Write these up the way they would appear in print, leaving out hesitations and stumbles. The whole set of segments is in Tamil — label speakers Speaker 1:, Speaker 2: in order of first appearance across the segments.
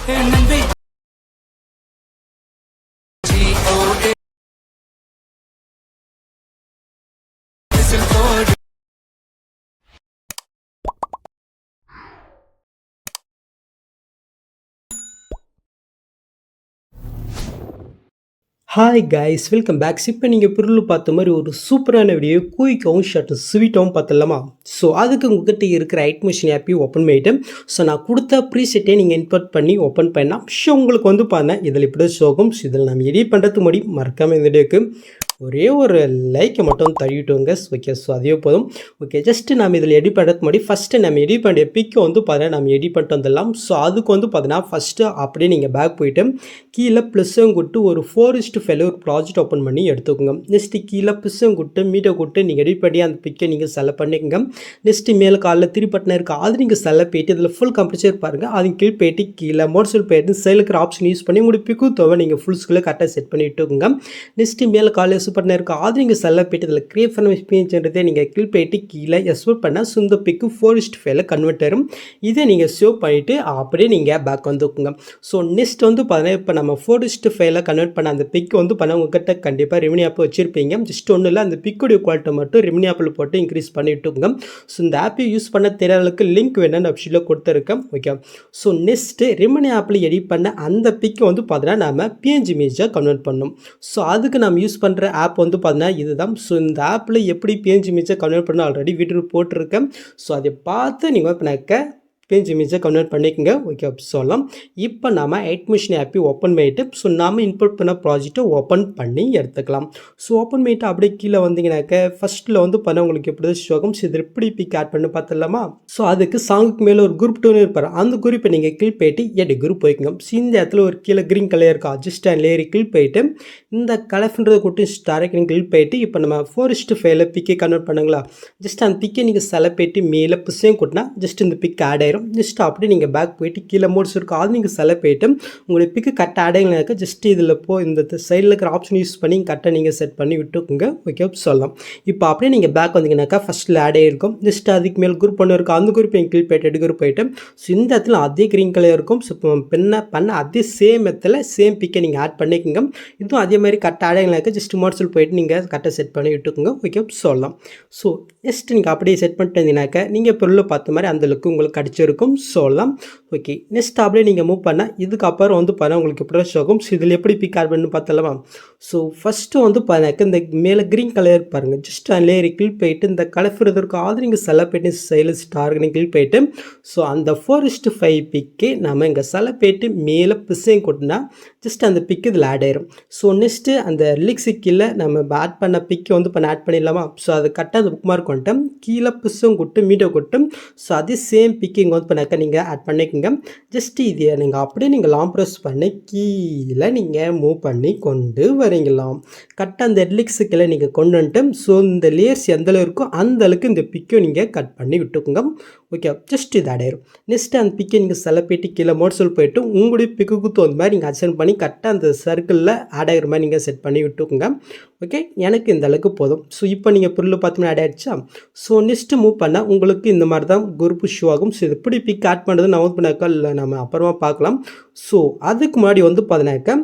Speaker 1: Hi guys welcome back. இப்போ நீங்கள் பொருள் பார்த்த மாதிரி ஒரு சூப்பரான வீடியோ குயிக்காகவும் ஷார்ட்டும் ஸ்வீட்டாகவும் பார்த்துடலாமா? ஸோ அதுக்கு உங்கள்கிட்ட இருக்கிற ஐட்மிஷன் ஆப்பையும் ஓப்பன் பண்ணிவிட்டு ஸோ நான் கொடுத்த ப்ரீசெட்டே நீங்கள் இன்புட் பண்ணி ஓப்பன் பண்ணால் ஷோ உங்களுக்கு வந்து பாருங்கள் இதில் இப்படி சோகம். ஸோ இதில் நம்ம எடிட் பண்ணுறதுக்கு முன்னாடி மறக்காமல் இந்த வீடியோக்கு ஒரே ஒரு லைக்கை மட்டும் தள்ளிவிட்டோங்க. ஓகே, ஸோ அதே போதும். ஓகே, ஜஸ்ட்டு நம்ம இதில் எடிட் பண்ணுறதுக்கு முன்னாடி ஃபஸ்ட்டு நம்ம எடிட் பண்ணுற பிக்கை வந்து பார்த்தீங்கன்னா நம்ம எடிட் பண்ணிட்டு வந்துடலாம். ஸோ அதுக்கு வந்து பார்த்தீங்கன்னா ஃபஸ்ட்டு அப்படியே நீங்கள் பேக் போய்ட்டு கீழே ப்ளஸ்ஸும் கொடுத்து ஒரு 4:5 ஒரு ப்ராஜெக்ட் ஓப்பன் பண்ணி எடுத்துக்கோங்க. நெக்ஸ்ட்டு கீழே ப்ளஸ்ஸும் கொடுத்து மீட்டை கொடுத்து நீங்கள் எடிட் பண்ணி அந்த பிக்கை நீங்கள் செலக்ட் பண்ணிக்கோங்க. நெக்ஸ்ட்டு மேலே காலில் 3 பட்டன் இருக்குது, அது நீங்கள் செலக்ட் போயிட்டு இதில் ஃபுல் கம்ப்ரேச்சர் பாருங்கள். அது கீழே போயிட்டு கீழே மோட்ஸில் போயிட்டு சைலுக்கு ஆப்ஷன் யூஸ் பண்ணி உங்களுக்கு பிக்கு தேவை நீங்கள் ஃபுல் ஸ்கில் கரெக்டாக செட் பண்ணி விட்டுக்கோங்க. நெக்ஸ்ட்டு மேலே காலில் பட்டன் இருக்குது, அது நீங்கள் செலக்ட் போயிட்டு இதில் கிரியேட் பண்ண எக்ஸ்பீரியன்ஸ்ன்றதே நீங்கள் கீழே போயிட்டு கீழே எக்ஸ்போர்ட் பண்ணால் ஸோ இந்த பிக்கு 4:5 கன்வெர்ட் ஆகும். இதை நீங்கள் சேவ் பண்ணிவிட்டு அப்படியே நீங்கள் பேக் வந்துக்குங்க. ஸோ நெக்ஸ்ட் வந்து பார்த்தீங்கன்னா இப்போ நம்ம 4:5 கன்வெர்ட் பண்ண அந்த பிக் வந்து பண்ண உங்கள்கிட்ட கண்டிப்பாக ரெவன்யூ ஆப் வச்சுருப்பீங்க. ஜஸ்ட் ஒன்றும் இல்லை, அந்த பிக்குடைய குவாலிட்டி மட்டும் ரெவன்யூ ஆப்பில் போட்டு இன்க்ரீஸ் பண்ணிவிட்டுங்க. ஸோ இந்த ஆப்பை யூஸ் பண்ண தெரியாதவங்களுக்கு லிங்க் வேணும்னு ஆப்ஷனில் கொடுத்துருக்கேன். ஓகே, ஸோ நெக்ஸ்ட்டு ரெவன்யூ ஆப்பில் எடிட் பண்ண அந்த பிக்கை வந்து பார்த்தீங்கன்னா நம்ம பிஎன்ஜி இமேஜாக கன்வெர்ட் பண்ணணும். ஸோ அதுக்கு நம்ம யூஸ் பண்ணுற ஆப் வந்து பார்த்தீங்கன்னா இதுதான். ஸோ இந்த ஆப்பில் எப்படி பிஎன்ஜி இமேஜை கன்வெர்ட் பண்ண ஆல்ரெடி வீடியோ போட்டிருக்கேன். ஸோ அதை பார்த்து நீங்கள் பண்ணாக்க பிஎன்ஜி இமேஜை கன்வெர்ட் பண்ணிக்கோங்க. ஓகே, அப்படி சொல்லலாம். இப்போ நம்ம ஐட்மிஷன் ஆப்பை ஓப்பன் பண்ணிவிட்டு ஸோ நாம் இன்புட் பண்ண ப்ராஜெக்ட்டை ஓப்பன் பண்ணி எடுத்துக்கலாம். ஸோ ஓப்பன் பண்ணிவிட்டு அப்படியே கீழே வந்தீங்கன்னாக்க ஃபஸ்ட்டில் வந்து பண்ண உங்களுக்கு எப்படி சோகம். ஸோ இது எப்படி பிக் ஆட் பண்ணி பார்த்துடலாமா? ஸோ அதுக்கு சாங்குக்கு மேலே ஒரு குரூப் 2 இருப்பார், அந்த குரூப்பை நீங்கள் கீழ் போயிட்டு எடு குரூப் போய்க்குங்க. ஸோ இந்த இடத்துல ஒரு கீழே க்ரீன் கலர் இருக்கா, ஜஸ்ட் அண்ட் லேயர் கீழ் போயிட்டு இந்த கலர்ன்றதை கொடுத்து ஸ்டாரைக்கு கீழ் போயிட்டு இப்போ நம்ம 4:5 பிக்கை கன்வெர்ட் பண்ணுங்களா, ஜஸ்ட் அந்த பிக்கை நீங்கள் செலக்ட் போயிட்டு மேலே புஷையும் கொடுத்தா ஜஸ்ட் இந்த பிக் ஆட் ஆயிரும். ஜஸ்ட் அப்படி நீங்கள் பேக் போயிட்டு கீழே மோட்ஸ் இருக்கும், அது நீங்கள் செலக்ட் போயிட்டு உங்களுக்கு பிக்கு கரெக்டாக ஆட் ஆகினாக்க ஜஸ்ட் இதில் இந்த சைடில் இருக்கிற ஆப்ஷன் யூஸ் பண்ணி கரெக்டாக நீங்கள் செட் பண்ணி விட்டுக்குங்க. ஓகே, சொல்லலாம். இப்போ அப்படியே நீங்கள் பேக் வந்தீங்கன்னாக்கா ஃபஸ்ட்டில் ஆட் ஆகிருக்கும். ஜஸ்ட் அதுக்கு மேலே குரூப் பண்ண இருக்கும், அந்த குரூப் எங்கள் கீழ் போயிட்டு குரூப் போயிட்டு ஸோ இந்த இடத்துல அதே க்ரீன் கலர் இருக்கும். ஸோ இப்போ பண்ண அதே சேம் இடத்துல சேம் பிக்கை நீங்கள் ஆட் பண்ணிக்கோங்க. இதுவும் அதே மாதிரி கரெக்டாக ஆட் ஆகினாக்க ஜஸ்ட் மோட்ஸில் போயிட்டு நீங்கள் கரெக்டாக செட் பண்ணி விட்டுக்குங்க. ஓகே, சொல்லலாம். ஸோ ஜஸ்ட் நீங்கள் அப்படியே செட் பண்ணிட்டு இருந்தீங்கன்னாக்கா நீங்கள் பொருளை பார்த்த மாதிரி அந்த லுக்கு உங்களுக்கு கிடச்சிருக்கும் சொல்லலாம். ஓகே, நெக்ஸ்ட் அப்படியே நீங்கள் மூவ் பண்ணால் இதுக்கப்புறம் வந்து பார்த்தா உங்களுக்கு எப்படி ஆகும். ஸோ இதில் எப்படி பிக் ஆட் பண்ணு பார்த்தலாமா? ஸோ ஃபஸ்ட்டு வந்து பார்த்தாக்க இந்த மேலே க்ரீன் கலர் பாருங்கள், ஜஸ்ட் அந்த லேயர் கீழ் போயிட்டு இந்த கலர் இருக்கும், அது நீங்கள் செலக்ட் போயிட்டு சைடில் ஸ்டார்னு கீழ் போயிட்டு ஸோ அந்த 4:5 பிக்கு நம்ம இங்கே செலக்ட் போயிட்டு மேலே பிசையும் கொடுத்தா ஜஸ்ட் அந்த பிக்கு இதில் ஆட் ஆயிரும். ஸோ நெக்ஸ்ட்டு அந்த லிக்ஸு கீழே நம்ம ஆட் பண்ண பிக்கை வந்து பண்ண ஆட் பண்ணிடலாமா? ஸோ அது கரெக்டாக அந்த புக் மார்க் வந்துட்டோம், கீழே பிசும் கொட்டு மீட்டை கொட்டும். ஸோ அதே சேம் பிக்கு இங்கே வந்து பண்ணாக்க நீங்கள் ஆட் பண்ணிக்கோங்க. ஜஸ்ட் இதை நீங்கள் அப்படியே நீங்கள் லாங் ப்ரெஸ் பண்ணி கீழே நீங்கள் மூவ் பண்ணி கொண்டு வரீங்களாம். கரெக்டாக அந்த லிக்ஸு கீழே நீங்கள் கொண்டு வந்துட்டு ஸோ இந்த லேயர்ஸ் எந்தளவு இருக்கோ அந்த அளவுக்கு இந்த பிக்கை நீங்கள் கட் பண்ணி விட்டுக்குங்க. ஓகே, ஜஸ்ட் இது ஆட் ஆயிரும். நெக்ஸ்ட்டு அந்த பிக்கை நீங்கள் செலக்ட் போயிட்டு கீழே மோட்ஸில் போயிட்டு உங்களுடைய பிக்குக்கு தகுந்த மாதிரி நீங்கள் அட்ஜஸ்ட் பண்ணி கரெக்டாக அந்த சர்க்கிளில் ஆட் ஆகிற மாதிரி நீங்கள் செட் பண்ணி விட்டுக்குங்க. ஓகே, எனக்கு இந்த அளவுக்கு போதும். ஸோ இப்போ நீங்கள் பொருள் பார்த்தோம்னா ஆட் ஆகிடுச்சா? ஸோ நெக்ஸ்ட்டு மூவ் பண்ணால் உங்களுக்கு இந்த மாதிரி தான் குரூப் ஷோ ஆகும். ஸோ இது எப்படி பிக் ஆட் பண்ணுறது நான் பண்ணாக்கா இல்லை நம்ம அப்புறமா பார்க்கலாம். ஸோ அதுக்கு முன்னாடி வந்து பார்த்தினாக்கா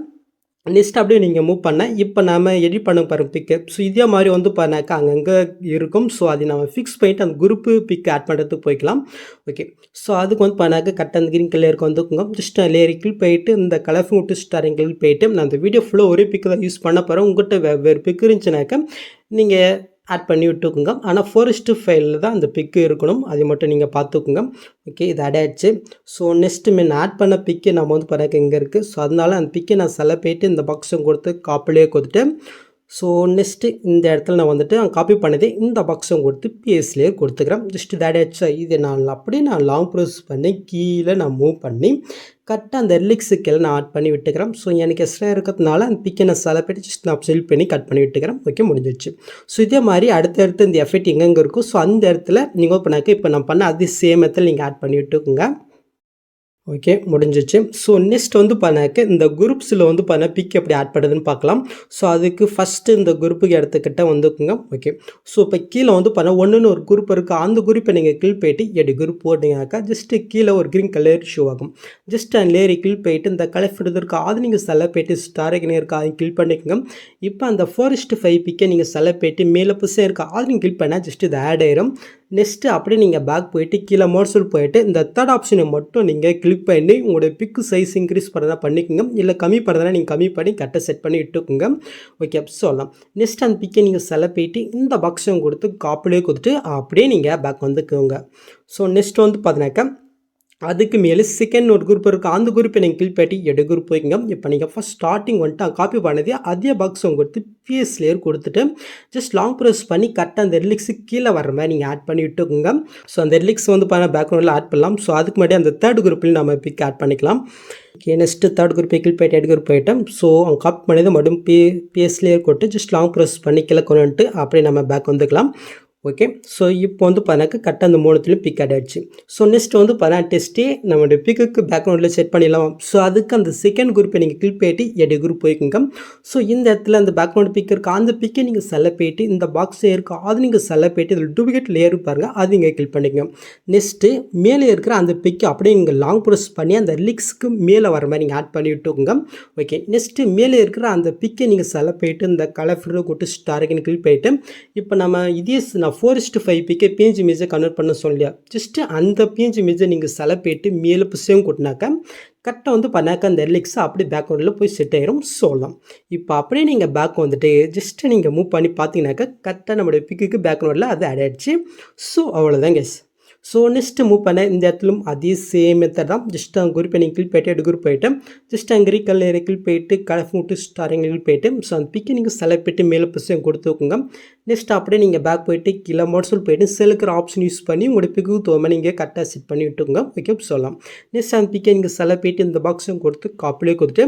Speaker 1: நெக்ஸ்ட் அப்படியே நீங்கள் மூவ் பண்ண இப்போ நம்ம எடிட் பண்ண பாருங்க பிக்கு. ஸோ இதே மாதிரி வந்து பண்ணாக்கா அங்கங்கே இருக்கும். ஸோ அதை நம்ம ஃபிக்ஸ் பண்ணிட்டு அந்த குரூப்பு பிக் ஆட் பண்ணுறதுக்கு போய்க்கலாம். ஓகே, ஸோ அதுக்கு வந்து பண்ணாக்க கரெக்டாக அந்த க்ரீன் கலருக்கு வந்துக்குங்க. ஜஸ்ட் லேயரிக்கில் போயிட்டு இந்த கலர் விட்டு ஸ்டாரிங்கில் போயிட்டு நான் அந்த வீடியோ ஃபுல்லாக ஒரே பிக்கு தான் யூஸ் பண்ண போகிறேன். உங்கள்கிட்ட வேறு பிக்கு இருந்துச்சுனாக்கா நீங்கள் ஆட் பண்ணி விட்டுக்குங்க. ஆனால் 4:5 தான் அந்த பிக்கு இருக்கணும், அதை மட்டும் நீங்கள் பார்த்துக்குங்க. ஓகே, இது ஆட் ஆகிடுச்சு. ஸோ நெக்ஸ்ட்டு நான் ஆட் பண்ண பிக்கு நம்ம வந்து பாருங்க இங்கே இருக்குது. ஸோ அதனால அந்த பிக்கை நான் செலக்ட் போயிட்டு இந்த பாக்ஸும் கொடுத்து காப்பிலே கொடுத்துட்டு ஸோ நெக்ஸ்ட்டு இந்த இடத்துல நான் வந்துட்டு காப்பி பண்ணதே இந்த பாக்ஸும் கொடுத்து பிஎஸ்லேயே கொடுத்துக்கிறேன். ஜஸ்ட் இது ஆட் ஆகிடுச்சா? இதை நான் அப்படியே நான் லாங் ப்ரெஸ் பண்ணி கீழே நான் மூவ் பண்ணி கரெக்டாக அந்த ரிலிக்ஸுக்கு நான் ஆட் பண்ணி விட்டுக்கிறேன். ஸோ எனக்கு எக்ஸ்ட்ரா இருக்கிறதுனால அந்த பிக்கை நான் செலக்ட் ஜஸ்ட் நான் செல் பண்ணி கட் பண்ணி விட்டுக்கிறேன். ஓகே, முடிஞ்சிடுச்சு. ஸோ இதே மாதிரி அடுத்தடுத்து இந்த எஃபெக்ட் எங்கெங்கே இருக்கும் ஸோ அந்த இடத்துல நீங்கள் பண்ணாக்க இப்போ நான் பண்ண அதே சேம் இடத்துல நீங்கள் ஆட் பண்ணி விட்டுக்குங்க. ஓகே முடிஞ்சிச்சு. ஸோ நெக்ஸ்ட் வந்து பண்ணாக்க இந்த குரூப்ஸில் வந்து பண்ண பிக் எப்படி ஆட் பண்ணுறதுன்னு பார்க்கலாம். ஸோ அதுக்கு ஃபஸ்ட்டு இந்த குரூப்புக்கு எடுத்துக்கிட்ட வந்துக்குங்க. ஓகே. ஸோ இப்போ கீழே வந்து பண்ண ஒன்றுன்னு ஒரு குரூப் இருக்குது. அந்த குரூப்பை நீங்கள் கிளிக் போயிட்டு எடு குரூப் போட்டிங்கனாக்கா ஜஸ்ட்டு கீழே ஒரு க்ரீன் கலர் ஷோ ஆகும். ஜஸ்ட் அந்த லேயரை கிளிக் போயிட்டு இந்த கலர் ஃபிட் இருக்கா அது நீங்கள் செலக்ட் போயிட்டு ஸ்டார் ஐக்கன் இருக்கா அதை கிளிக் பண்ணிக்கோங்க. இப்போ அந்த 4:5 பிக்கை நீங்கள் செலக்ட் போயிட்டு மேலே புதுசாக இருக்கா அது நீங்கள் கிளிக் பண்ணால் ஜஸ்ட் இது ஆட் ஆயிரும். நெக்ஸ்ட்டு அப்படியே நீங்கள் பேக் போயிட்டு கீழே மோட்ஸில் போயிட்டு இந்த தேர்ட் ஆப்ஷனை மட்டும் நீங்கள் கிளிக் பண்ணி உங்களுடைய பிக்கு சைஸ் இன்க்ரீஸ் பண்ணுறதா பண்ணிக்கோங்க. இல்லை கம்மி பண்ணுறதுனா நீங்கள் கம்மி பண்ணி கரெக்டாக செட் பண்ணி இட்டுக்குங்க. ஓகே சொல்லலாம். நெக்ஸ்ட் அந்த பிக்கை நீங்கள் செலக்ட் போயிட்டு இந்த பாக்ஸும் கொடுத்து காப்பிலே கொடுத்துட்டு அப்படியே நீங்கள் பேக் வந்துக்குங்க. ஸோ நெக்ஸ்ட் வந்து பார்த்தீங்கன்னாக்கா அதுக்கு மேலே செகண்ட் ஒரு குரூப் இருக்குது. அந்த குரூப்பை நீங்கள் கிளிக் பண்ணி எடு குரூப் போய்க்குங்க. இப்போ நீங்கள் ஃபஸ்ட் ஸ்டார்டிங் வந்துட்டு காப்பி பண்ணது அதே பாக்ஸ் கொடுத்து பிஎஸ் லேயர் கொடுத்துட்டு ஜஸ்ட் லாங் ப்ரெஸ் பண்ணி கரெக்டாக அந்த ரிலிக்ஸு கீழே வர மாதிரி நீங்கள் ஆட் பண்ணி விட்டுக்குங்க. ஸோ அந்த ரிலிக்ஸ் வந்து பண்ண பேக்ரவுண்டில் ஆட் பண்ணலாம். ஸோ அதுக்கு முன்னாடி அந்த தேர்ட் குரூப்லையும் நம்ம பிக் ஆட் பண்ணிக்கலாம். ஓகே நெக்ஸ்ட்டு தேர்ட் குரூப்பை கிளிக் போய்ட்டு எடு குரூப் போயிட்டோம். ஸோ அவங்க காப்பி பண்ணது மட்டும் பிஎஸ் லேயர் கொடுத்து ஜஸ்ட் லாங் ப்ரெஸ் பண்ணி கீழே கொண்டு வந்துட்டு அப்படியே நம்ம பேக் வந்துக்கலாம். ஓகே. ஸோ இப்போ வந்து பார்த்தீங்கன்னா கரெக்டாக அந்த மூணுத்துலையும் பிக் ஆட் ஆகிடுச்சு. ஸோ நெக்ஸ்ட் வந்து பார்த்தீங்கன்னா டெஸ்ட்டே நம்மளுடைய பிக்குக்கு பேக்ரவுண்டில் செட் பண்ணிடலாம். ஸோ அதுக்கு அந்த செகண்ட் குரூப்பை நீங்கள் கிளிக் போயிட்டு எடு குரூப் போய்க்குங்க. ஸோ இந்த இடத்துல அந்த பேக்ரவுண்ட் பிக் இருக்குது அந்த பிக்கை நீங்கள் செலக்ட் போயிட்டு இந்த பாக்ஸே இருக்குது அது நீங்கள் செலக்ட் போயிட்டு இதில் டூப்ளிகேட் லேயர் பாருங்கள் அது நீங்கள் கிளிக் பண்ணிக்கோங்க. நெக்ஸ்ட்டு மேலே இருக்கிற அந்த பிக்கை அப்படியே நீங்கள் லாங் ப்ரெஸ் பண்ணி அந்த ரிலிக்ஸ்க்கு மேலே வர மாதிரி நீங்கள் ஆட் பண்ணி விட்டுக்குங்க. ஓகே. நெக்ஸ்ட்டு மேலே இருக்கிற அந்த பிக்கை நீங்கள் செலக்ட் போயிட்டு இந்த கலர் ஃபில்டர் கொடுத்து ஸ்டார்க்கு கிளிக் போயிட்டு இப்போ நம்ம இதே 4:5 பிக்கை பிஎன்ஜி இமேஜை கன்வெர்ட் பண்ண சொல்லியா ஜஸ்ட்டு அந்த பிஎன்ஜி இமேஜை நீங்கள் செலக்ட் போயிட்டு மேலே புஷையும் கொட்டினாக்கா கரெக்டாக வந்து பண்ணாக்கா அந்த ரிலிக்ஸை அப்படி பேக்ரவுண்டில் போய் செட் ஆயிரும் சொல்லலாம். இப்போ அப்படியே நீங்கள் பேக் வந்துட்டு ஜஸ்ட்டு நீங்கள் மூவ் பண்ணி பார்த்தீங்கன்னாக்கா கரெக்டாக நம்மளுடைய பிக்குக்கு பேக்ரவுண்டில் அது ஆட் ஆகிடுச்சு. ஸோ அவ்வளோதான் கெஸ். ஸோ நெக்ஸ்ட்டு மூவ் பண்ண இந்த இடத்துலும் அதே சேம் மெத்தட் தான். ஜஸ்ட் அங்கே குரூப் நீங்கள் கிளிக் போய்ட்டு எடு குரூப் போய்ட்டு ஜஸ்ட் அங்கே கலர் கிளிக் போயிட்டு கலர் மூட்டு ஸ்டாரிங் கிளிக் போயிட்டு ஸோ அந்த பிக்கை நீங்கள் செலக்ட் போய்ட்டு மேலே புஷையும் கொடுத்துக்கோங்க. நெக்ஸ்ட் அப்படியே நீங்கள் பேக் போயிட்டு கீழே மோட்ஸில் போயிட்டு செலுக்கிற ஆப்ஷன் யூஸ் பண்ணி உங்களோட பிக்கு தோமை நீங்கள் கரெக்டாக செட் பண்ணி விட்டுங்க. ஓகே சொல்லலாம். நெக்ஸ்ட் அந்த பிக்கை நீங்கள் செலக்ட் போயிட்டு இந்த பாக்ஸும் கொடுத்து காப்பிலே கொடுத்துட்டு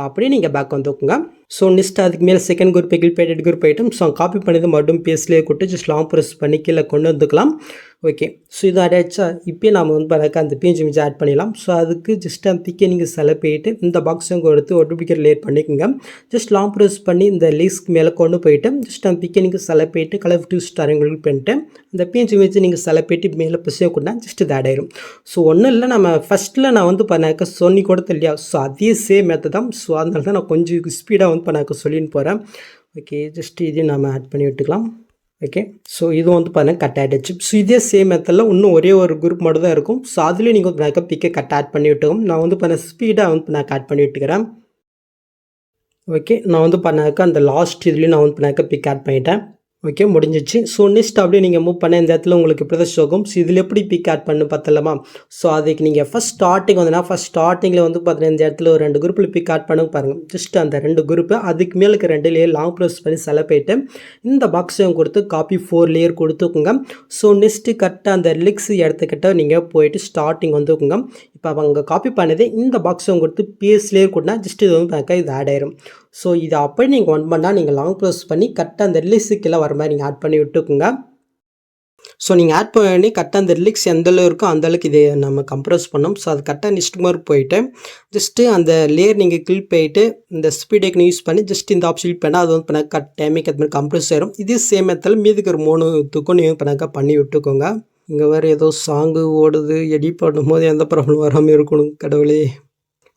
Speaker 1: அப்படியே நீங்கள் பேக் வந்துக்குங்க. ஸோ நெக்ஸ்ட் அதுக்கு மேலே செகண்ட் குரூப் கிளிக் போய்ட்டு எடு குரூப் போய்ட்டு ஸோ காப்பி பண்ணது மட்டும் பேஸ்லேயே கொடுத்து ஜஸ்ட் லாங் ப்ரெஸ் பண்ணி கீழே கொண்டு வந்துக்கலாம். ஓகே. ஸோ இது ஆடாச்சா இப்போ நாம் வந்து பார்க்க அந்த பிஎன்ஜி இமேஜ் ஆட் பண்ணிடலாம். ஸோ அதுக்கு ஜஸ்ட் அந்த பிக்கை நீங்கள் செலக்ட் போயிட்டு இந்த பாக்ஸும் கொடுத்து ஒரு டூப்ளிகேட் லேயர் பண்ணிக்கோங்க. ஜஸ்ட் லாங் ப்ரெஸ் பண்ணி இந்த லிஸ்க்கு மேலே கொண்டு போயிட்டு ஜஸ்ட் அந்த பிக்கை நீங்கள் செலக்ட் போயிட்டு கலர் டூ ஸ்டார் உங்களுக்கு பண்ணிட்டு அந்த பிஎன்ஜி இமேஜை நீங்கள் செலக்ட் போயிட்டு மேலே புஷையும் கொண்டா ஜஸ்ட் இது ஆட் ஆயிரும். ஸோ ஒன்றும் இல்லை நம்ம ஃபஸ்ட்டில் நான் வந்து பண்ணாக்க சொல்லி கொடுத்த இல்லையா ஸோ அதே சேம் மெத்தட் தான். ஸோ அதனால தான் நான் கொஞ்சம் ஸ்பீடாக வந்து பண்ணாக்க சொல்லின்னு போகிறேன். ஓகே ஜஸ்ட் இதையும் நம்ம ஆட் பண்ணி விட்டுக்கலாம். ஓகே. ஸோ இது வந்து பார்த்தீங்கன்னா கட் ஆகிடுச்சு. ஸோ இதே சேம் மெத்தடில் இன்னும் ஒரே ஒரு குரூப் மட்டும் தான் இருக்கும். ஸோ அதுலேயும் நீங்கள் வந்து பிக்கை கட் ஆட் பண்ணி விட்டுக்கோங்க. நான் வந்து பண்ண ஸ்பீடாக வந்து நான் ஆட் பண்ணி விட்டுக்கிறேன். ஓகே. நான் வந்து பண்ணாக்க அந்த லாஸ்ட் இதுலேயும் நான் வந்து பண்ணாக்க பிக் ஆட் பண்ணிட்டேன். ஓகே முடிஞ்சிச்சு. ஸோ நெக்ஸ்ட் அப்படியே நீங்கள் மூவ் பண்ண இந்த இடத்துல உங்களுக்கு இப்படி தான் ஷோகும். ஸோ இதில் எப்படி பிக் ஆட் பண்ணு பார்த்தலாமா. ஸோ அதுக்கு நீங்கள் ஃபஸ்ட் ஸ்டார்டிங் வந்துன்னா ஃபஸ்ட் ஸ்டார்டிங்கில் வந்து பார்த்தீங்கன்னா இந்த இடத்துல ஒரு 2 குரூப்பில் பிக் ஆட் பண்ண பாருங்கள். ஜஸ்ட் அந்த 2 குரூப்பு அதுக்கு மேலே இருக்க 2 லேயர் லாங் ப்ரெஸ் பண்ணி செலக்ட் போயிட்டு இந்த பாக்ஸையும் கொடுத்து காப்பி 4 லேயர் கொடுத்துக்குங்க. ஸோ நெக்ஸ்ட்டு கரெக்டாக அந்த ரிலிக்ஸ் இடத்துக்கிட்ட நீங்கள் போயிட்டு ஸ்டார்டிங் வந்துக்குங்க. இப்போ அவங்க காப்பி பண்ணது இந்த பாக்ஸையும் கொடுத்து பிஎஸ் லேயர் கொடுத்தா ஜஸ்ட் இது வந்து பார்க்க இது ஆட் ஆயிரும். ஸோ இதை அப்படியே நீங்கள் ஒன் பண்ணால் நீங்கள் லாங் ப்ரெஸ் பண்ணி கரெக்டாக அந்த ரிலிக்ஸுக்கெல்லாம் வர மாதிரி நீங்கள் ஆட் பண்ணி விட்டுக்குங்க. ஸோ நீங்கள் ஆட் பண்ணி கரெக்டாக அந்த ரிலிக்ஸ் எந்த அளவு இருக்கோ அந்தளவுக்கு இதை நம்ம கம்ப்ரஸ் பண்ணோம். ஸோ அது கரெக்டாக நெக்ஸ்ட் மாதிரி போயிட்டு ஜஸ்ட்டு அந்த லேயர் நீங்கள் கிளிக் போயிட்டு இந்த ஸ்பீடேக்கு யூஸ் பண்ணி ஜஸ்ட் இந்த ஆப்ஷன் கிளிக் பண்ணால் அது வந்து பண்ணால் கட் டைமிங் அது மாதிரி கம்ப்ரஸ் ஆயிரும். இதே சேம் மெத்தடில் மீதுக்கு ஒரு 3 நீங்கள் பண்ணாக்கா பண்ணி விட்டுக்கோங்க. இங்கே வேறு ஏதோ சாங்கு ஓடுது எடிட் பண்ணும்போது எந்த ப்ராப்ளம் வராமல் இருக்கணும் கடவுளே.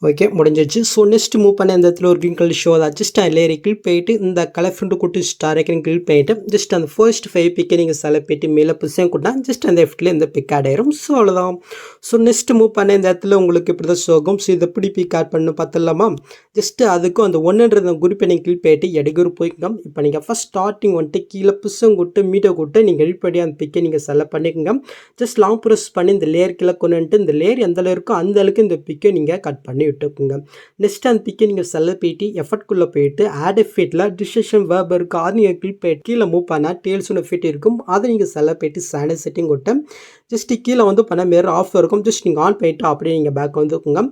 Speaker 1: ஓகே முடிஞ்சிச்சு. ஸோ நெக்ஸ்ட் மூவ் பண்ண இந்த இடத்துல ஒரு க்ரீன் கலர் ஷோ அதை ஜஸ்ட் லேயரை கிளிக் போயிட்டு இந்த கலர் ஃபில்டர் கொடுத்து ஸ்டார் ஐக்கன் கிளிக் பண்ணிட்டு ஜஸ்ட் அந்த 4:5 பிக்கை நீங்கள் செலக்ட் போயிட்டு மேலே புஷையும் கொடுத்தா ஜஸ்ட் அந்த எஃப்டில் இந்த பிக் ஆட் ஆயிரும். ஸோ அவ்வளோதான். ஸோ நெக்ஸ்ட் மூவ் பண்ண இந்த இடத்துல உங்களுக்கு இப்படி தான் ஷோகும். ஸோ இதை எப்படி பிக் ஆட் பண்ணு பார்த்துடலாமா. ஜஸ்ட்டு அதுக்கும் அந்த 1 குரூப்பை நீங்கள் கிளிக் போயிட்டு எடு குரூப் போய்க்கோங்க. இப்போ நீங்கள் ஃபஸ்ட் ஸ்டார்டிங் வந்துட்டு கீழே புஷம் கொடுத்து மீட்டை கொடுத்து நீங்கள் எடிட் பண்ணி அந்த பிக்கை நீங்கள் செலக்ட் பண்ணிக்கோங்க. ஜஸ்ட் லாங் ப்ரெஸ் பண்ணி இந்த லேயர் கீழே கொண்டு வந்துட்டு இந்த லேயர் எந்த அளவு இருக்கோ அந்த அளவுக்கு இந்த பிக்கை நீங்கள் கட் பண்ணி விட்டுக்குங்க. நெக்ஸ்ட் அந்த பிக்கை நீங்கள் செலக்ட் போயிட்டு எஃபர்ட்குள்ளே போயிட்டு ஆட் எஃபெக்ட்டில் டிசிஷன் வேர்ப் இருக்குது அது நீங்கள் கிளிக் போயிட்டு கீழே மூவ் பண்ணால் டேல்ஸ்னு எஃபெக்ட் இருக்கும் அதை நீங்கள் செலக்ட் போயிட்டு ஸ்டாண்டர்ட் செட்டிங் கொடுத்து ஜஸ்ட் கீழே வந்து பண்ண மிரர் ஆஃப் இருக்கும். ஜஸ்ட் நீங்கள் ஆன் பண்ணிட்டு அப்படியே நீங்கள் பேக் வந்துக்குங்க.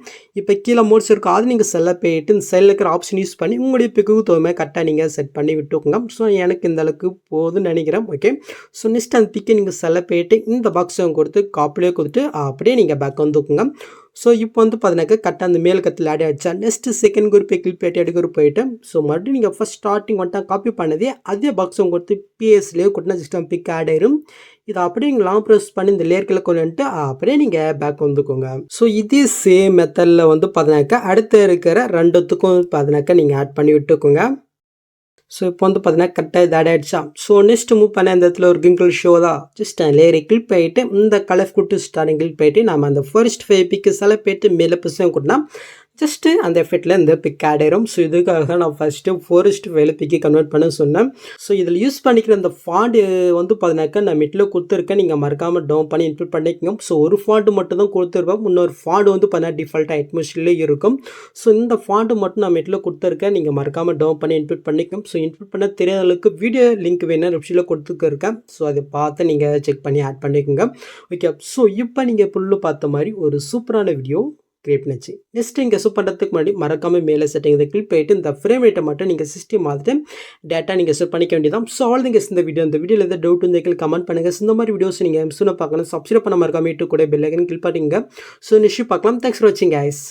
Speaker 1: இப்போ கீழே மோட்ஸ் இருக்கும் அது நீங்கள் செலக்ட் போயிட்டு இந்த சைடில் இருக்கிற ஆப்ஷன் யூஸ் பண்ணி உங்களுடைய பிக்கு தோமே கரெக்டாக நீங்கள் செட் பண்ணி விட்டுக்குங்க. ஸோ எனக்கு இந்த அளவுக்கு போதும்னு நினைக்கிறேன். ஓகே. ஸோ நெக்ஸ்ட் அந்த பிக்கை நீங்கள் செலக்ட் போயிட்டு இந்த பாக்ஸும் கொடுத்து காப்பிலே கொடுத்துட்டு அப்படியே நீங்கள் பேக் வந்துக்குங்க. ஸோ இப்போ வந்து பார்த்தீங்கன்னாக்கா கரெக்டாக அந்த மேல் கத்தில் ஆட் ஆகிடுச்சா. நெக்ஸ்ட்டு செகண்ட் குரூப்பை கிளிக் பண்ணிட்டு எடுக்க குரூப் போயிட்டு ஸோ மறுபடியும் நீங்கள் ஃபஸ்ட் ஸ்டார்டிங் வந்துட்டு காப்பி பண்ணதே அதே பாக்ஸ் உங்க கொடுத்து பிஎஸ்லேயே கொட்டினா சிஸ்டம் பிக் ஆட் ஆயிரும். இதை அப்படியே நீங்கள் லாங் ப்ரெஸ் பண்ணி இந்த லேயர்களை கொண்டுட்டு அப்படியே நீங்கள் பேக் வந்துக்கோங்க. ஸோ இதே சேம் மெத்தடில் வந்து பார்த்தீங்கன்னாக்கா அடுத்து இருக்கிற ரெண்டுத்துக்கும் பார்த்தீங்கன்னாக்கா நீங்கள் ஆட் பண்ணி விட்டுக்கோங்க. ஸோ இப்போ வந்து பார்த்தீங்கன்னா கரெக்டாக இது ஆட் ஆகிடுச்சா. ஸோ நெக்ஸ்ட் மூவ் பண்ண இந்த இடத்துல ஒரு கிங்கிள் ஷோ தான். ஜஸ்ட் லேயரை கிளிக் பண்ணிட்டு இந்த கலர் கொடுத்து ஸ்டார்டிங் கிளிக் பண்ணிட்டு நம்ம அந்த ஃபர்ஸ்ட் 5 பிக்ஸெல்லாம் போயிட்டு மேலே பிசம் கொடுத்தா ஜஸ்ட்டு அந்த எஃபெக்டில் இந்த பிக் ஆட் ஆயிரும். ஸோ இதுக்காக நான் ஃபஸ்ட்டு ஃபோரஸ்ட் ஃபைல பிக்கி கன்வெர்ட் பண்ண சொன்னேன். ஸோ இதில் யூஸ் பண்ணிக்கிற அந்த ஃபாண்ட் வந்து பார்த்தீங்கன்னாக்கா நான் மிட்டில் கொடுத்துருக்கேன். நீங்கள் மறக்காமல் டவுன் பண்ணி இன்க்ளூட் பண்ணிக்கோங்க. ஸோ ஒரு ஃபாண்ட் மட்டும் தான் கொடுத்துருப்பேன். இன்னொரு ஃபாண்ட் வந்து பார்த்தீங்கன்னா டிஃபால்ட்டாக அட்மாஸ்ஃபியர்லேயே இருக்கும். ஸோ இந்த ஃபாண்ட்டு மட்டும் நான் மிட்டில் கொடுத்துருக்கேன். நீங்கள் மறக்காமல் டவுன் பண்ணி இன்க்ளூட் பண்ணிக்கோங்க. ஸோ இன்க்ளூட் பண்ண தெரியாத அளவுக்கு வீடியோ லிங்க் வேணும் வெப்சைட்டில் கொடுத்துருக்கேன். ஸோ அதை பார்த்து நீங்கள் செக் பண்ணி ஆட் பண்ணிக்கோங்க. ஓகே, ஸோ இப்போ நீங்கள் புல்லு பார்த்த மாதிரி ஒரு சூப்பரான வீடியோ கிரியேட் பண்ணிச்சு. நெக்ஸ்ட் இங்கே சூப் பண்ணுறதுக்கு முன்னாடி மறக்காமல் மேலே செட்டிங் இதை கிளிக் பண்ணிட்டு இந்த ஃப்ரேம் ரேட்டை மட்டும் நீங்கள் சிஸ்டம் பார்த்துட்டு டேட்டா நீங்கள் செட் பண்ணிக்க வேண்டியதான். ஸோ ஆல் திங்க இந்த வீடியோவில் எதாவது டவுட் வந்து கமெண்ட் பண்ணுங்கள். இந்த மாதிரி வீடியோஸ் நீங்கள் மிஸ்ஸுன்னு பார்க்கணும். சப்ஸ்கிரைப் பண்ண மறக்காம கூட பெல் ஐக்கன் கிளிக் பண்ணிங்க. ஸோ நெக்ஸ்ட் பார்க்கலாம். தேங்க்ஸ் ஃபார் வாட்சிங் கைஸ்.